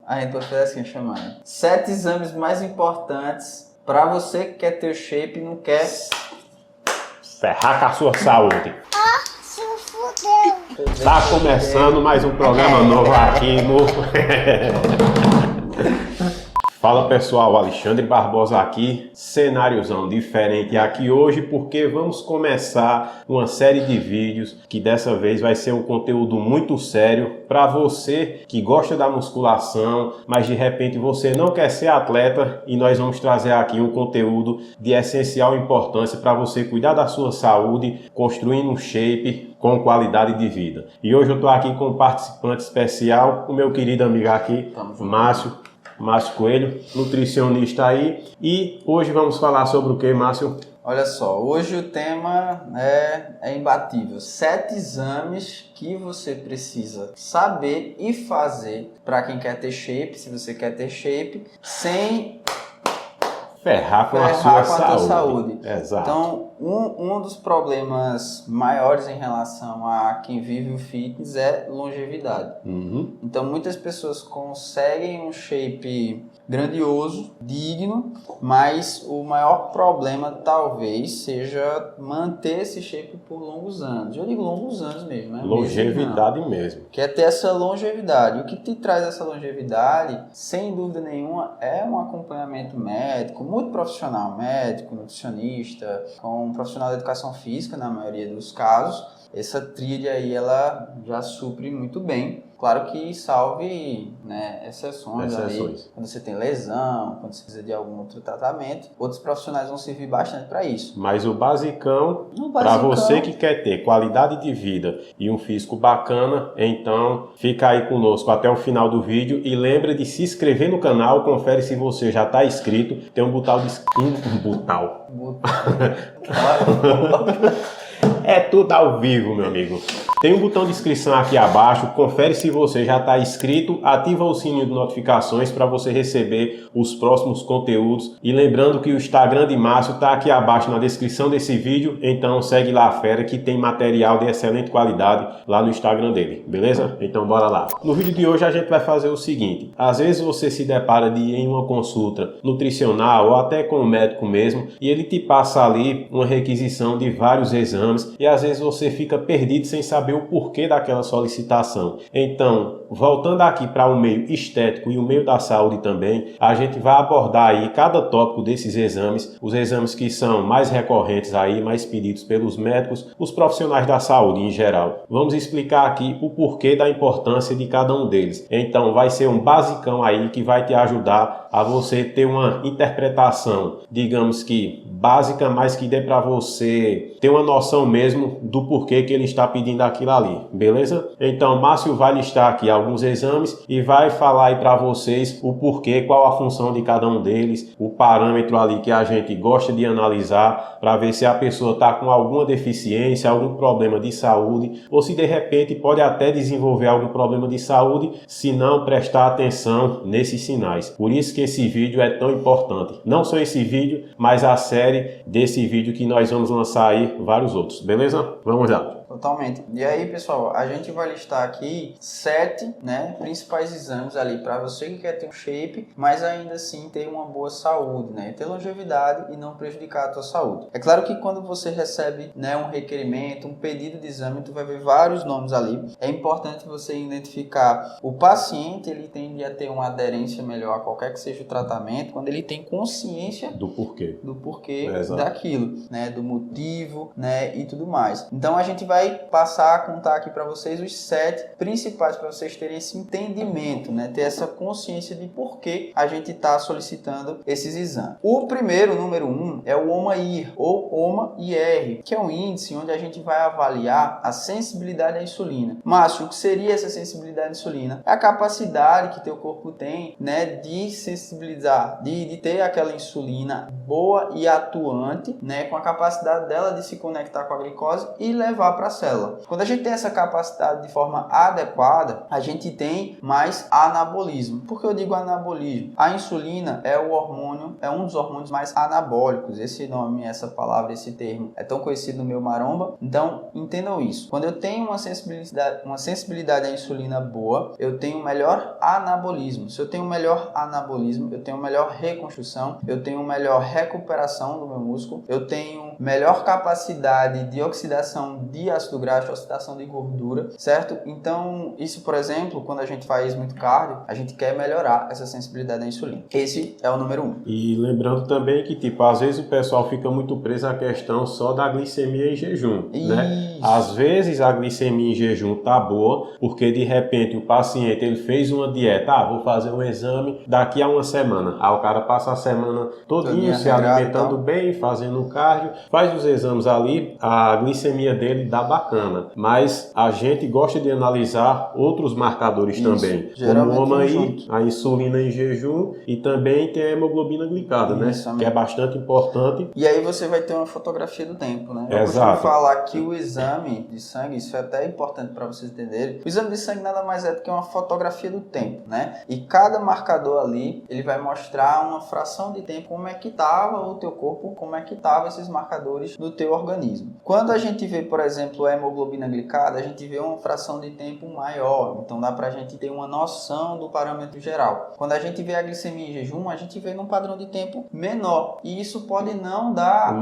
A gente pode fazer assim, chamando. 7 exames mais importantes para você que quer ter o shape e não quer... ferrar com a sua saúde. Se fudeu. Tá começando mais um programa novo aqui no... Fala pessoal, Alexandre Barbosa aqui, cenáriozão diferente aqui hoje porque vamos começar uma série de vídeos que dessa vez vai ser um conteúdo muito sério para você que gosta da musculação, mas de repente você não quer ser atleta, e nós vamos trazer aqui um conteúdo de essencial importância para você cuidar da sua saúde, construindo um shape com qualidade de vida. E hoje eu estou aqui com um participante especial, o meu querido amigo aqui, Márcio Coelho, nutricionista aí. E hoje vamos falar sobre o que, Márcio? Olha só, hoje o tema é imbatível. 7 exames que você precisa saber e fazer para quem quer ter shape, se você quer ter shape, sem ferrar com a sua saúde. Exato. Então, um dos problemas maiores em relação a quem vive o fitness é longevidade. Então, muitas pessoas conseguem um shape grandioso, digno, mas o maior problema talvez seja manter esse shape por longos anos. Eu digo longos anos mesmo, né? Longevidade mesmo. Quer ter essa longevidade. O que te traz essa longevidade, sem dúvida nenhuma, é um acompanhamento médico, muito profissional, médico, nutricionista, com um profissional de educação física, na maioria dos casos. Essa tríade aí, ela já supre muito bem. Claro que salve, né, exceções ali, quando você tem lesão, quando você precisa de algum outro tratamento. Outros profissionais vão servir bastante para isso. Mas o basicão, para você que quer ter qualidade de vida e um físico bacana, então fica aí conosco até o final do vídeo e lembra de se inscrever no canal, confere se você já está inscrito. Tem um botão de... É tudo ao vivo, meu amigo. Tem um botão de inscrição aqui abaixo, confere se você já está inscrito, ativa o sininho de notificações para você receber os próximos conteúdos. E lembrando que o Instagram de Márcio está aqui abaixo na descrição desse vídeo, então segue lá a fera que tem material de excelente qualidade lá no Instagram dele, beleza? Então bora lá. No vídeo de hoje a gente vai fazer o seguinte: às vezes você se depara de ir em uma consulta nutricional ou até com o médico mesmo, e ele te passa ali uma requisição de vários exames, e às vezes você fica perdido sem saber o porquê daquela solicitação. Então, voltando aqui para o meio estético e o meio da saúde também, a gente vai abordar aí cada tópico desses exames, os exames que são mais recorrentes aí, mais pedidos pelos médicos, os profissionais da saúde em geral. Vamos explicar aqui o porquê da importância de cada um deles. Então, vai ser um basicão aí que vai te ajudar a você ter uma interpretação, digamos que básica, mas que dê para você ter uma noção mesmo do porquê que ele está pedindo aquilo ali, beleza? Então, Márcio vai listar aqui alguns exames e vai falar aí para vocês o porquê, qual a função de cada um deles, o parâmetro ali que a gente gosta de analisar para ver se a pessoa está com alguma deficiência, algum problema de saúde, ou se de repente pode até desenvolver algum problema de saúde se não prestar atenção nesses sinais. Por isso que esse vídeo é tão importante. Não só esse vídeo, mas a série desse vídeo que nós vamos lançar aí vários outros, beleza? Vamos lá. Totalmente. E aí, pessoal, a gente vai listar aqui 7, né, principais exames ali para você que quer ter um shape, mas ainda assim ter uma boa saúde, né, ter longevidade e não prejudicar a tua saúde. É claro que quando você recebe, né, um requerimento, um pedido de exame, tu vai ver vários nomes ali. É importante você identificar o paciente, ele tende a ter uma aderência melhor a qualquer que seja o tratamento, quando ele tem consciência do porquê daquilo, né, do motivo, né, e tudo mais. Então a gente vai passar a contar aqui para vocês os 7 principais para vocês terem esse entendimento, né? Ter essa consciência de por que a gente está solicitando esses exames. O primeiro, número 1, é o OMA-IR ou OMA-IR, que é um índice onde a gente vai avaliar a sensibilidade à insulina. Márcio, o que seria essa sensibilidade à insulina? É a capacidade que teu corpo tem, né, de sensibilizar, de ter aquela insulina boa e atuante, né, com a capacidade dela de se conectar com a glicose e levar para a célula. Quando a gente tem essa capacidade de forma adequada, a gente tem mais anabolismo. Por que eu digo anabolismo? A insulina é o hormônio, é um dos hormônios mais anabólicos. Esse nome, essa palavra, esse termo é tão conhecido no meio maromba. Então, entendam isso. Quando eu tenho uma sensibilidade à insulina boa, eu tenho melhor anabolismo. Se eu tenho melhor anabolismo, eu tenho melhor reconstrução, eu tenho melhor recuperação do meu músculo, eu tenho melhor capacidade de oxidação de ácido graxo, oxidação de gordura, certo? Então, isso, por exemplo, quando a gente faz muito cardio, a gente quer melhorar essa sensibilidade à insulina. Esse é o número 1. E lembrando também que, tipo, às vezes o pessoal fica muito preso à questão só da glicemia em jejum, né? Às vezes a glicemia em jejum tá boa, porque de repente o paciente, ele fez uma dieta, vou fazer um exame daqui a uma semana. O cara passa a semana todinha se alimentando bem, fazendo cardio, faz os exames ali, a glicemia dele dá bacana. Mas a gente gosta de analisar outros marcadores também, como a insulina em jejum e também tem a hemoglobina glicada, né? Que é bastante importante. E aí você vai ter uma fotografia do tempo, né? Eu Exato. costumo falar que o exame de sangue, isso é até importante para vocês entenderem, o exame de sangue nada mais é do que uma fotografia do tempo, né? E cada marcador ali, ele vai mostrar uma fração de tempo, como é que estava o teu corpo, como é que estavam esses marcadores do teu organismo. Quando a gente vê, por exemplo, a hemoglobina glicada, a gente vê uma fração de tempo maior, então dá pra gente ter uma noção do parâmetro geral. Quando a gente vê a glicemia em jejum, a gente vê num padrão de tempo menor, e isso pode não dar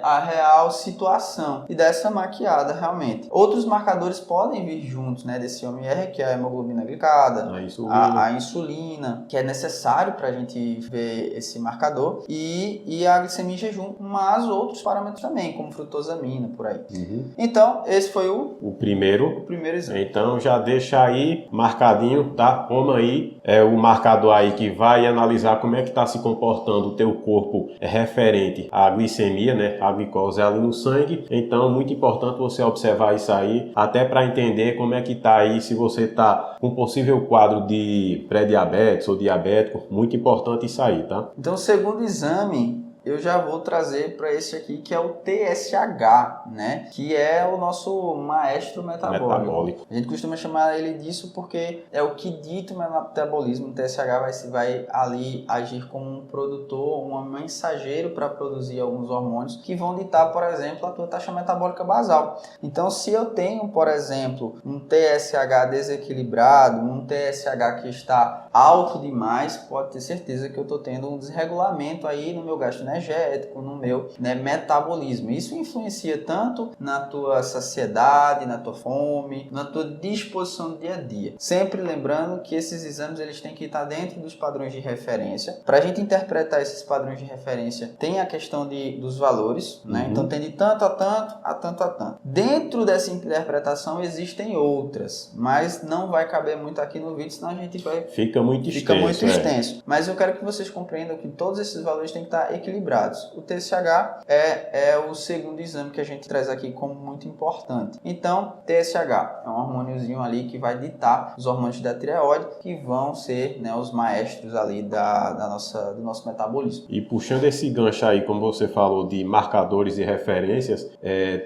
a real situação e dessa maquiada realmente. Outros marcadores podem vir juntos, né, desse OMR, que é a hemoglobina glicada, a insulina, que é necessário para a gente ver esse marcador, e a glicemia em jejum, mas outros parâmetros também, como frutosamina, por aí. Então, esse foi o primeiro exame. Então, já deixa aí marcadinho, tá? Toma aí o marcador aí que vai analisar como é que está se comportando o teu corpo referente à glicemia, né? A glicose ali no sangue. Então, muito importante você observar isso aí, até para entender como é que tá aí, se você tá com possível quadro de pré-diabetes ou diabético. Muito importante isso aí, tá? Então, o segundo exame eu já vou trazer para esse aqui, que é o TSH, né? Que é o nosso maestro metabólico. A gente costuma chamar ele disso porque é o que dita o metabolismo. O TSH vai ali agir como um produtor, um mensageiro para produzir alguns hormônios que vão ditar, por exemplo, a tua taxa metabólica basal. Então, se eu tenho, por exemplo, um TSH desequilibrado, um TSH que está alto demais, pode ter certeza que eu estou tendo um desregulamento aí no meu gasto energético, no meu metabolismo. Isso influencia tanto na tua saciedade, na tua fome, na tua disposição do dia a dia. Sempre lembrando que esses exames eles têm que estar dentro dos padrões de referência. Para a gente interpretar esses padrões de referência, tem a questão dos valores, né? Então tem de tanto a tanto, a tanto a tanto. Dentro dessa interpretação existem outras, mas não vai caber muito aqui no vídeo, senão a gente vai... Fica muito extenso. Mas eu quero que vocês compreendam que todos esses valores têm que estar equilibrados. O TSH é o segundo exame que a gente traz aqui como muito importante. Então, TSH é um hormôniozinho ali que vai ditar os hormônios da tireoide, que vão ser, né, os maestros ali do nosso metabolismo. E puxando esse gancho aí, como você falou, de marcadores e referências,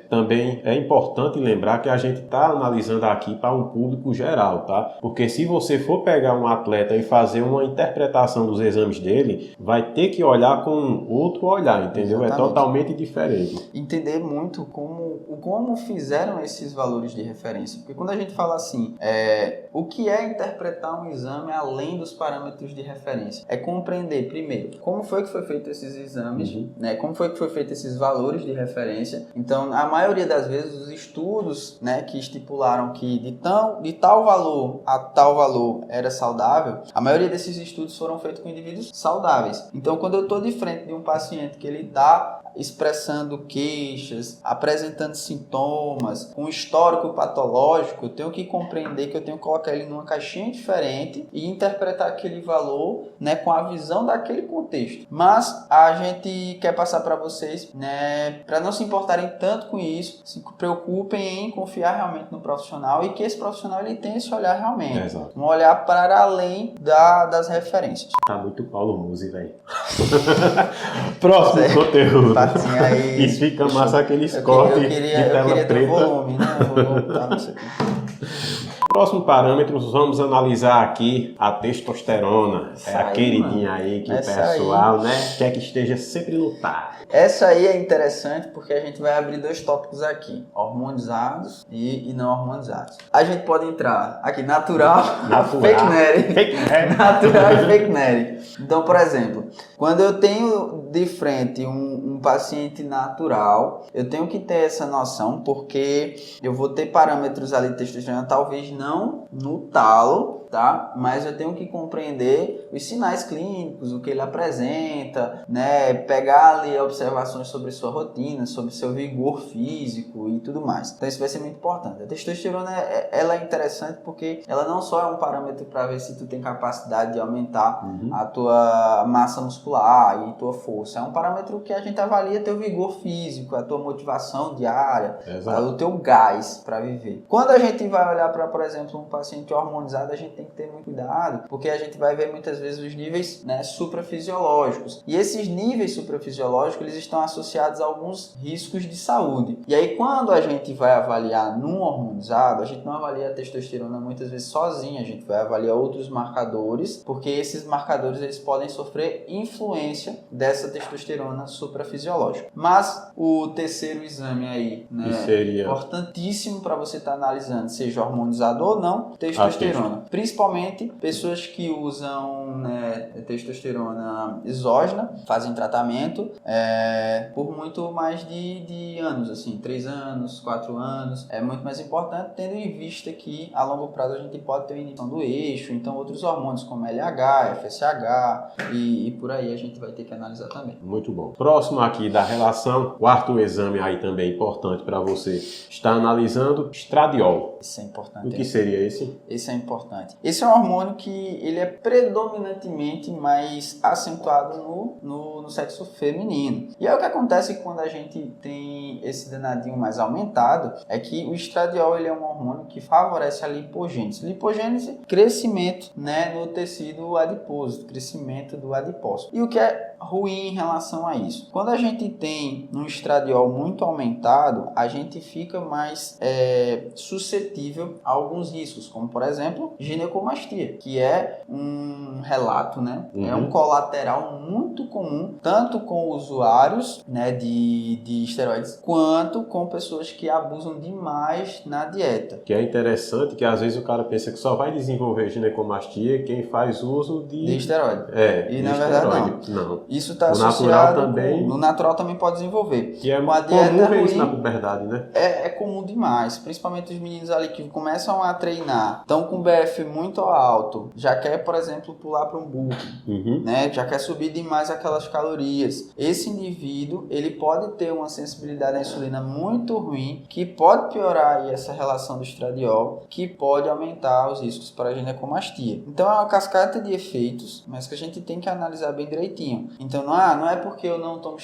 também é importante lembrar que a gente está analisando aqui para um público geral, tá? Porque se você for pegar um atleta e fazer uma interpretação dos exames dele, vai ter que olhar com outro olhar, entendeu? Exatamente. É totalmente diferente. Entender muito como fizeram esses valores de referência. Porque quando a gente fala assim, o que é interpretar um exame além dos parâmetros de referência? É compreender, primeiro, como foi que foi feito esses exames, né? Como foi que foi feito esses valores de referência. Então, a maioria das vezes, os estudos, né, que estipularam que de tal valor a tal valor era saudável, a maioria desses estudos foram feitos com indivíduos saudáveis. Então, quando eu estou de frente de um paciente que ele está expressando queixas, apresentando sintomas, com histórico patológico, eu tenho que compreender que eu tenho que colocar ele numa caixinha diferente e interpretar aquele valor, né, com a visão daquele contexto. Mas a gente quer passar para vocês, né, para não se importarem tanto com isso, se preocupem em confiar realmente no profissional e que esse profissional ele tenha esse olhar realmente. Exato. Um olhar para além das referências. Tá muito Paulo Musi, velho. Próximo conteúdo. latinha aí. E fica massa aqueles eu cortes de queria tela ter preta. volume, né? Eu vou voltar nisso aqui. Próximo parâmetro, vamos analisar aqui a testosterona. Essa É a aí, queridinha aí que o Essa pessoal, né, quer que esteja sempre no tá. Essa aí é interessante porque a gente vai abrir 2 tópicos aqui, hormonizados e não hormonizados. A gente pode entrar aqui, natural. Fake Neri. Fake Neri. Natural e fake Neri. Então, por exemplo, quando eu tenho de frente um paciente natural, eu tenho que ter essa noção porque eu vou ter parâmetros ali de testosterona, talvez não no talo, tá? Mas eu tenho que compreender os sinais clínicos, o que ele apresenta, né? Pegar ali observações sobre sua rotina, sobre seu vigor físico e tudo mais. Então isso vai ser muito importante. A testosterona, ela é interessante porque ela não só é um parâmetro para ver se tu tem capacidade de aumentar a tua massa muscular e tua força. É um parâmetro que a gente avalia teu vigor físico, a tua motivação diária, o teu gás para viver. Quando a gente vai olhar para, por exemplo, um paciente hormonizado, a gente tem que ter muito cuidado, porque a gente vai ver muitas vezes os níveis, né, suprafisiológicos. E esses níveis suprafisiológicos, eles estão associados a alguns riscos de saúde. E aí, quando a gente vai avaliar num hormonizado, a gente não avalia a testosterona muitas vezes sozinha, a gente vai avaliar outros marcadores, porque esses marcadores eles podem sofrer influência dessa testosterona suprafisiológica. Mas o terceiro exame aí, né, que seria importantíssimo para você estar analisando, seja hormonizado ou não, testosterona. Principalmente pessoas que usam, né, testosterona exógena, fazem tratamento por muito mais de anos, assim, 3 anos, 4 anos. É muito mais importante, tendo em vista que a longo prazo a gente pode ter inibição do eixo, então outros hormônios como LH, FSH e por aí a gente vai ter que analisar também. Muito bom. Próximo aqui da relação, quarto exame aí também importante para você está analisando, estradiol. Isso é importante. O que seria esse? Esse é importante. Esse é um hormônio que ele é predominantemente mais acentuado no sexo feminino. E aí o que acontece quando a gente tem esse danadinho mais aumentado é que o estradiol ele é um hormônio que favorece a lipogênese. Lipogênese, crescimento, né, no tecido adiposo, crescimento do adipócito. E o que é ruim em relação a isso? Quando a gente tem um estradiol muito aumentado, a gente fica mais suscetível a alguns riscos, como por exemplo, ginecomastia, que é um relato, né? É um colateral muito comum, tanto com usuários, né, de esteroides, quanto com pessoas que abusam demais na dieta. Que é interessante que às vezes o cara pensa que só vai desenvolver ginecomastia quem faz uso de esteroide. E na verdade não. Isso está associado natural também. No natural também pode desenvolver. Que é com a dieta comum ver ruim, isso na puberdade, né? É comum demais, principalmente os meninos ali que começam a treinar, estão com BF muito alto, já quer, por exemplo, pular para um bulking, né? Já quer subir demais aquelas calorias. Esse indivíduo, ele pode ter uma sensibilidade à insulina muito ruim, que pode piorar aí essa relação do estradiol, que pode aumentar os riscos para a ginecomastia. Então é uma cascata de efeitos, mas que a gente tem que analisar bem direitinho. Então não é porque eu não tomo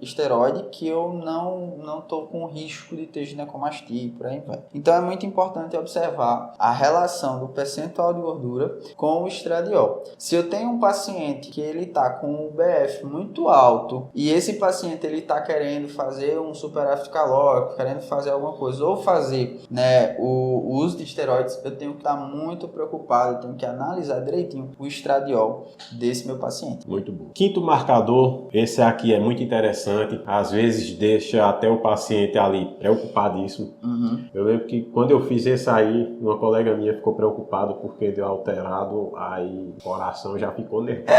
esteroide que eu não estou com risco de ter ginecomastia e por aí vai. Então é muito importante observar a relação do percentual de gordura com o estradiol. Se eu tenho um paciente que ele está com o BF muito alto e esse paciente ele está querendo fazer um superávit calórico, querendo fazer alguma coisa ou fazer, né, o uso de esteroides, eu tenho que estar muito preocupado, eu tenho que analisar direitinho o estradiol desse meu paciente. Muito bom. Quinto marcador, esse aqui é muito interessante, às vezes deixa até o paciente ali preocupadíssimo. Eu lembro que quando eu fiz esse aí, uma colega minha ficou preocupada porque deu alterado, aí o coração já ficou nervoso.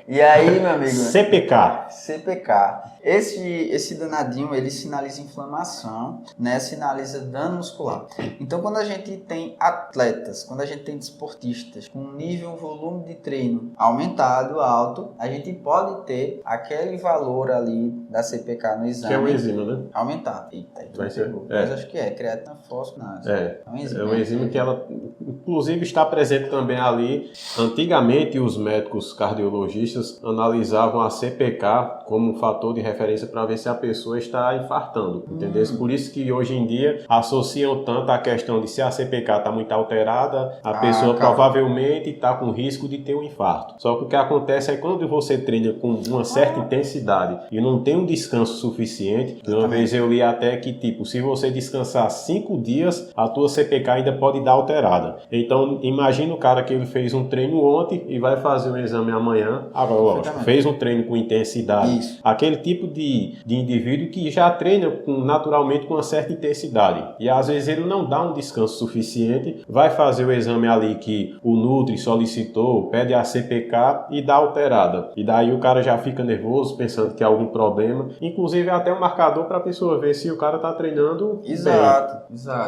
E aí, meu amigo? CPK. Esse danadinho, ele sinaliza inflamação, né? Sinaliza dano muscular. Então, quando a gente tem atletas, quando a gente tem desportistas com um volume de treino aumentado, alto, a gente pode ter aquele valor ali da CPK no exame. Que é uma enzima, né? Aumentar. Eita, aí tu Vai me ser, pegou. é. Mas acho que é creatina fosfonase. É uma enzima né? que ela, inclusive, está presente também ali. Antigamente, os médicos cardiologistas analisavam a CPK como um fator de referência para ver se a pessoa está infartando, entendeu? Por isso que hoje em dia associam tanto a questão de se a CPK está muito alterada, a pessoa cara. provavelmente está com risco de ter um infarto. Só que o que acontece é quando você treina com uma certa intensidade e não tem um descanso suficiente, uma vez eu li até que, tipo, se você descansar 5 dias, a tua CPK ainda pode dar alterada. Então, imagina o cara que ele fez um treino ontem e vai fazer um exame amanhã. Agora, lógico, fez um treino com intensidade. Isso. Aquele tipo de indivíduo que já treina naturalmente com uma certa intensidade. E às vezes ele não dá um descanso suficiente, vai fazer o exame ali que o Nutri solicitou, pede a CPK e dá alterada. E daí o cara já fica nervoso, pensando que há algum problema. Inclusive até um marcador para a pessoa ver se o cara está treinando bem. Exato.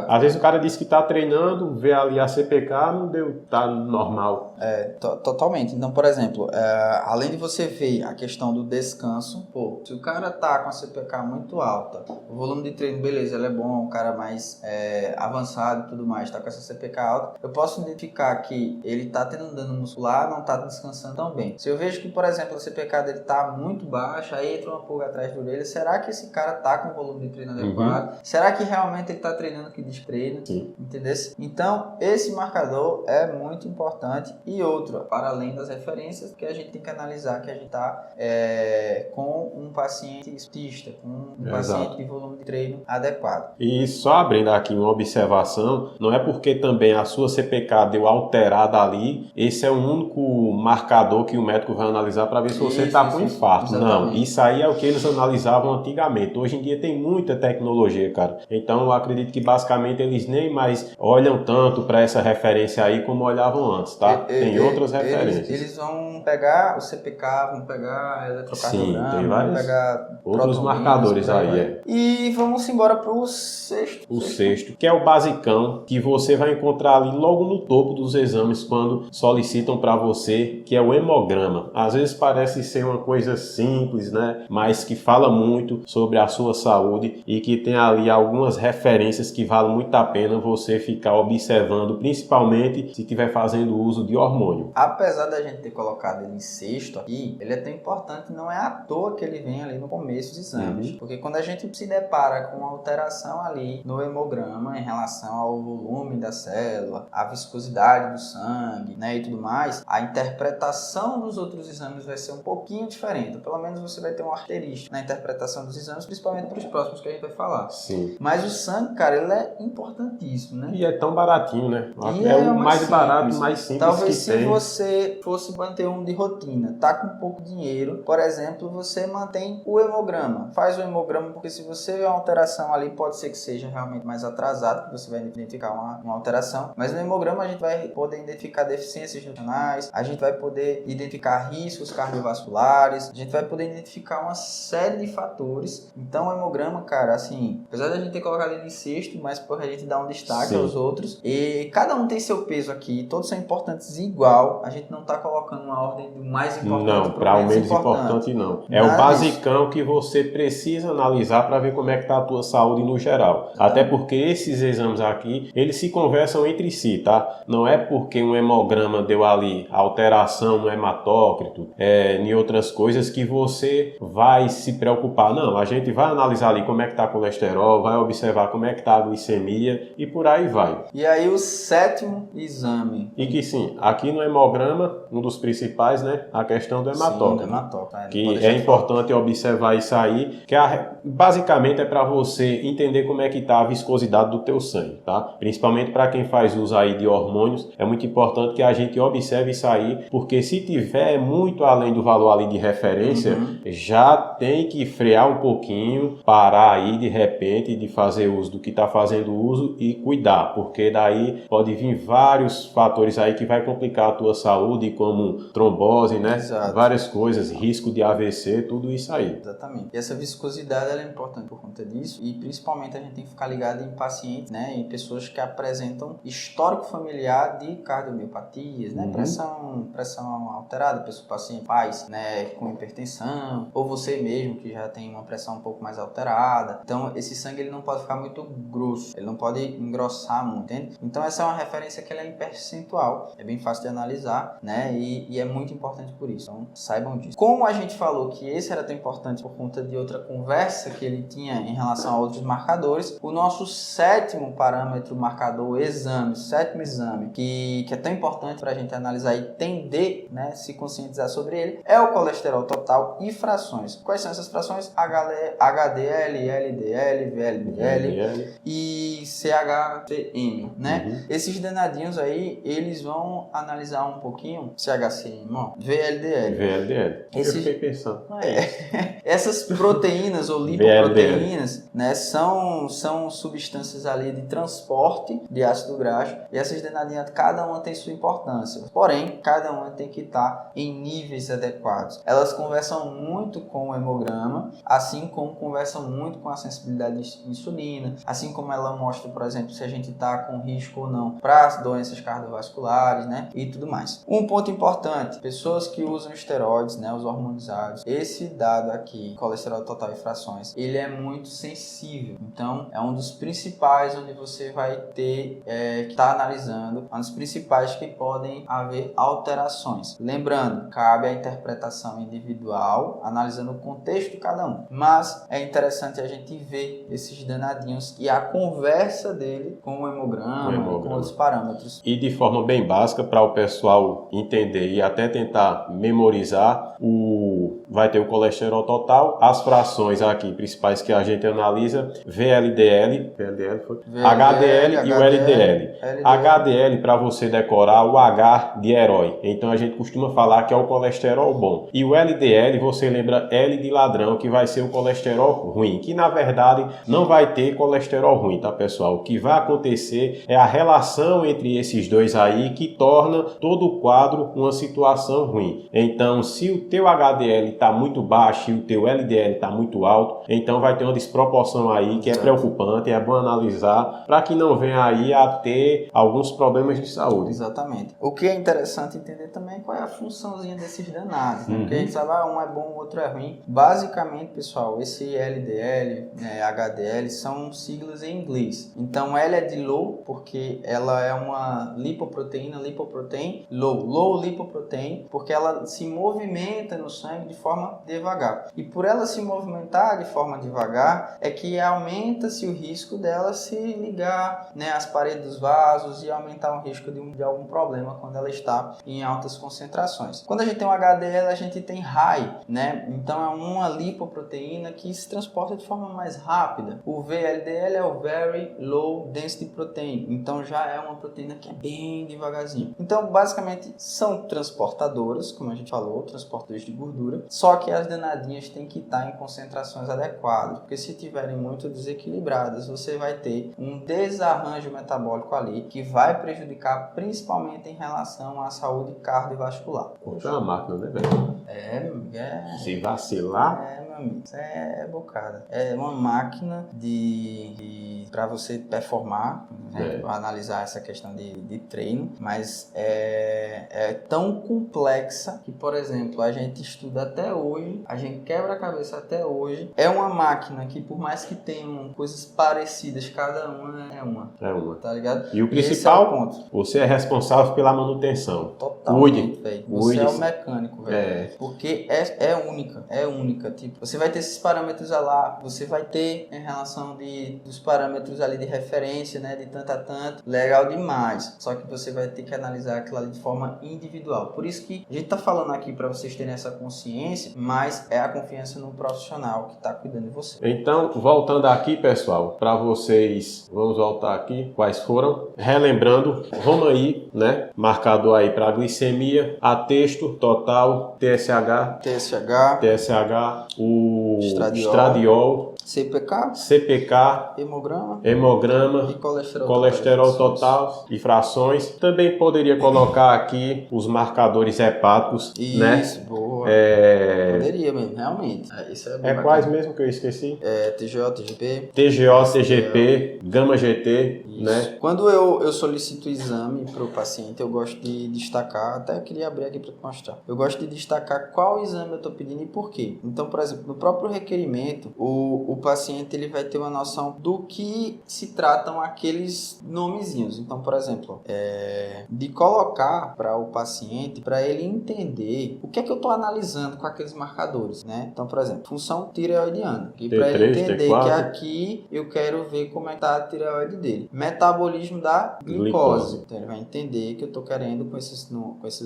Às vezes o cara diz que está treinando, vê ali a CPK, não deu, tá normal. Totalmente. Então, por exemplo, além de você ver a questão do descanso, pô, se o cara tá com a CPK muito alta, o volume de treino, beleza, ele é bom, o cara mais avançado e tudo mais, tá com essa CPK alta, eu posso identificar que ele tá tendo dano muscular, não tá descansando tão bem. Se eu vejo que, por exemplo, a CPK dele tá muito baixa, aí entra uma pulga atrás da orelha, será que esse cara tá com o volume de treino adequado? Será que realmente ele tá treinando o que diz treino? Entendeu? Então, esse marcador é muito importante. E outro, para além das referências, que a gente tem que analisar que a gente está com um paciente autista, com um paciente de volume de treino adequado. E só abrindo aqui uma observação, não é porque também a sua CPK deu alterada ali, esse é o único marcador que o médico vai analisar para ver se você está com infarto. Não, isso aí é o que eles analisavam antigamente. Hoje em dia tem muita tecnologia, cara. Então eu acredito que basicamente eles nem mais olham tanto para essa referência aí como olhavam antes, tá? Tem outras referências. Eles vão pegar o CPK, vão pegar eletrocardiograma, tem vão pegar outros marcadores aí. E vamos embora para o sexto. O sexto, que é o basicão, que você vai encontrar ali logo no topo dos exames quando solicitam para você, que é o hemograma. Às vezes parece ser uma coisa simples, né? Mas que fala muito sobre a sua saúde e que tem ali algumas referências que valem muito a pena você ficar observando, principalmente se estiver fazendo uso de hormônio. Apesar da gente ter colocado ele em sexto aqui, ele é tão importante, não é à toa que ele vem ali no começo dos exames. Porque quando a gente se depara com uma alteração ali no hemograma em relação ao volume da célula, a viscosidade do sangue, né, e tudo mais, a interpretação dos outros exames vai ser um pouquinho diferente. Pelo menos você vai ter um asterisco na interpretação dos exames, principalmente para os próximos que a gente vai falar. Sim. Mas o sangue, cara, ele é importantíssimo, né? E é tão baratinho, né? E é o mais barato, mais simples Talvez que tem. se você fosse manter um de rotina, tá com pouco dinheiro, por exemplo, você mantém o hemograma. Faz o hemograma, porque se você vê uma alteração ali, pode ser que seja realmente mais atrasado, que você vai identificar uma alteração. Mas no hemograma a gente vai poder identificar deficiências nutricionais, a gente vai poder identificar riscos cardiovasculares, a gente vai poder identificar uma série de fatores. Então o hemograma, cara, assim, apesar da gente ter colocado ele em sexto, mas por a gente dar um destaque aos outros, e cada um tem seu peso aqui, todos são importantes igual, a gente não está colocando uma ordem do mais importante para o menos importante não. É o basicão que você precisa analisar para ver como é que está a tua saúde no geral. Até porque esses exames aqui, eles se conversam entre si, tá? Não é porque um hemograma deu ali alteração no hematócrito, em outras coisas que você vai se preocupar. Não, a gente vai analisar ali como é que está o colesterol, vai observar como é que está a glicemia e por aí vai. E aí o sétimo exame. E que sim, aqui no hemograma, um dos principais, né, a questão do hematócrito. Sim, do hematócrito. Que é importante observar isso aí, que basicamente é para você entender como é que está a viscosidade do teu sangue, tá? Principalmente para quem faz uso aí de hormônios, é muito importante que a gente observe isso aí, porque se tiver muito além do valor ali de referência, já tem que frear um pouquinho, parar aí de repente de fazer uso do que está fazendo uso e cuidar, porque daí pode vir vários fatores aí que vai complicar a tua saúde, como trombose, né? Exato. Várias coisas, risco de AVC, tudo isso aí. Exatamente. E essa viscosidade ela é importante por conta disso, e principalmente a gente tem que ficar ligado em pacientes, né, em pessoas que apresentam histórico familiar de cardiomiopatias, né, pressão alterada, paciente pais, né, com hipertensão, ou você mesmo, que já tem uma pressão um pouco mais alterada. Então, esse sangue ele não pode ficar muito grosso, ele não pode engrossar muito, entende? Então, essa é uma referência que ela é em percentual, é bem fácil de analisar, né? E é muito importante por isso, então saibam disso. Como a gente falou que esse era tão importante por conta de outra conversa que ele tinha em relação a outros marcadores, o nosso sétimo parâmetro marcador exame, sétimo exame, que é tão importante para a gente analisar e entender, né, se conscientizar sobre ele, é o colesterol total e frações. Quais são essas frações? HDL, LDL, VLDL e CHCM, né? Esses danadinhos aí, eles vão analisar um pouquinho CHCM, ó, VLDL. Eu fiquei pensando. Essas proteínas ou lipoproteínas, né, são substâncias ali de transporte de ácido graxo, e essas danadinhas, cada uma tem sua importância. Porém, cada uma tem que estar em níveis adequados. Elas conversam muito com o hemograma, assim como conversam muito com a sensibilidade de insulina, assim como ela mostra, por exemplo, se a gente está com risco ou não para as doenças cardiovasculares, né, e tudo mais. Um ponto importante, pessoas que usam esteroides, né, os hormonizados, esse dado aqui, colesterol total e frações, ele é muito sensível. Então, é um dos principais onde você vai ter que estar analisando, um dos principais que podem haver alterações. Lembrando, cabe a interpretação individual, analisando o contexto de cada um. Mas é interessante a gente ver esses danadinhos e a conversa dele com o hemograma. Com outros parâmetros. E de forma bem básica, para o pessoal entender e até tentar memorizar, vai ter o colesterol total, as frações aqui principais que a gente analisa, VLDL, HDL e o LDL. HDL, para você decorar, o H de herói. Então a gente costuma falar que é o colesterol bom. E o LDL, você lembra L de ladrão, que vai ser o colesterol ruim, que na verdade não vai ter colesterol ruim, tá, pessoal? O que vai acontecer é a relação entre esses dois aí que torna todo o quadro uma situação ruim. Então, se o teu HDL está muito baixo e o teu LDL está muito alto, então vai ter uma desproporção aí que é preocupante, é bom analisar para que não venha aí a ter alguns problemas de saúde. Exatamente. O que é interessante entender também é qual é a funçãozinha desses danados, né? Porque a gente sabe, um é bom, o outro é ruim. Basicamente, pessoal, esse LDL, HDL, são siglas em inglês. Então, L é de low, porque ela é uma lipoproteína, low lipoprotein, porque ela se movimenta no sangue de forma devagar. E por ela se movimentar de forma devagar, é que aumenta-se o risco dela se ligar, né, às paredes dos vasos e aumentar o risco de algum problema quando ela está em altas concentrações. Quando a gente tem um HDL, a gente tem high, né? Então é uma lipoproteína que se transporta de forma mais rápida. O VLDL é o Very Low Density Protein, então já é uma proteína que é bem devagarzinho. Então basicamente são transportadoras, como a gente falou, transportadores de gordura, só que as danadinhas têm que estar em concentrações adequadas, porque se tiverem muito desequilibradas, você vai ter um desarranjo metabólico ali que vai prejudicar principalmente em relação à saúde cardiovascular. É uma máquina, né, velho? Se vacilar... meu amigo, isso é bocada. É uma máquina para você performar, né? Analisar essa questão de treino, mas é tão complexa que, por exemplo, a gente estuda até hoje, a gente quebra a cabeça até hoje. É uma máquina que, por mais que tenham coisas parecidas, cada uma é uma. Tá ligado? E o principal, ponto. Você é responsável pela manutenção. Totalmente, velho. Você é o mecânico, velho. Porque é única. Tipo, você vai ter esses parâmetros lá, você vai ter em relação dos parâmetros ali de referência, né, de tanto a tanto, legal demais. Só que você vai ter que analisar aquilo ali de forma individual. Por isso que a gente tá falando aqui para vocês terem essa consciência, mas é a confiança no profissional que tá cuidando de você. Então, voltando aqui, pessoal, para vocês, vamos voltar aqui, quais foram? Relembrando, vamos aí, né, marcador aí para glicemia, atexto, total, TSH, o estradiol, CPK, hemograma e colesterol total e frações. Também poderia colocar aqui os marcadores hepáticos, né? Isso, boa. Poderia mesmo, realmente. Isso é quais mesmo que eu esqueci? TGO, TGP. TGO, CGP, Gama GT né? Quando eu solicito o exame para o paciente, eu gosto de destacar, até eu queria abrir aqui para te mostrar. Eu gosto de destacar qual exame eu estou pedindo e por quê. Então, por exemplo, no próprio requerimento, o paciente ele vai ter uma noção do que se tratam aqueles nomezinhos. Então, por exemplo, de colocar para o paciente, para ele entender o que é que eu estou analisando com aqueles marcadores, né? Então, por exemplo, função tireoidiana. E para ele entender que aqui eu quero ver como é que está a tireoide dele. Metabolismo da glicose. Então, ele vai entender que eu estou querendo com esses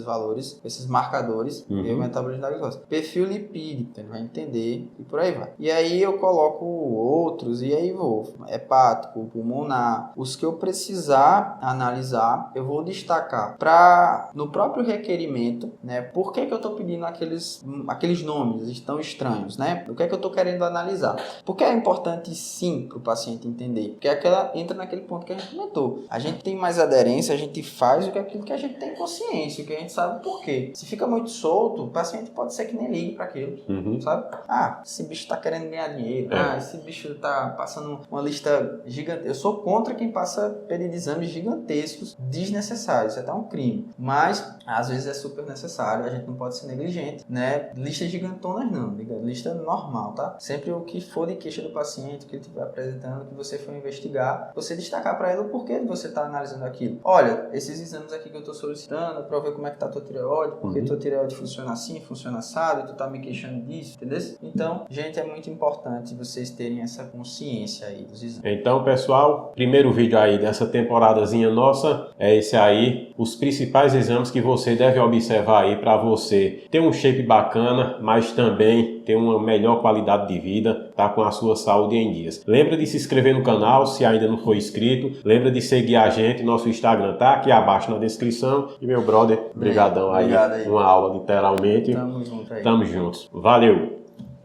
valores, com esses marcadores, ver o metabolismo da glicose. Perfil lipídico. Então, ele vai entender e por aí vai. E aí eu coloco outros e aí vou. Hepático, pulmonar. Os que eu precisar analisar, eu vou destacar no próprio requerimento, né? Por que eu estou pedindo aqueles nomes tão estranhos, né? O que é que eu estou querendo analisar? Porque é importante sim para o paciente entender. Porque entra naquele ponto que a gente comentou. A gente tem mais aderência, a gente faz aquilo que a gente tem consciência, o que a gente sabe por quê. Se fica muito solto, o paciente pode ser que nem ligue para aquilo, sabe? Esse bicho está querendo ganhar dinheiro. Esse bicho está passando uma lista gigante. Eu sou contra quem passa pedido de exames gigantescos, desnecessários. Isso é até um crime. Mas, às vezes é super necessário. A gente não pode ser negligente, né? Listas gigantonas não. Lista normal, tá? Sempre o que for de queixa do paciente, que ele estiver apresentando, que você for investigar, você destacar para ele o porquê de você estar analisando aquilo. Olha, esses exames aqui que eu estou solicitando, para ver como é que tá a tua tireoide, porque tua tireoide funciona assim, funciona assado, e tu tá me queixando disso, entendeu? Então, gente, é muito importante vocês terem essa consciência aí dos exames. Então, pessoal, primeiro vídeo aí dessa temporadazinha nossa é esse aí, os principais exames que você deve observar aí para você ter um shape bacana, mas também ter uma melhor qualidade de vida, tá com a sua saúde em dias. Lembra de se inscrever no canal se ainda não for inscrito, lembra de seguir a gente, nosso Instagram tá aqui abaixo na descrição. E meu brother, brigadão aí, uma aula literalmente. Tamo junto aí. Tamo juntos. Valeu!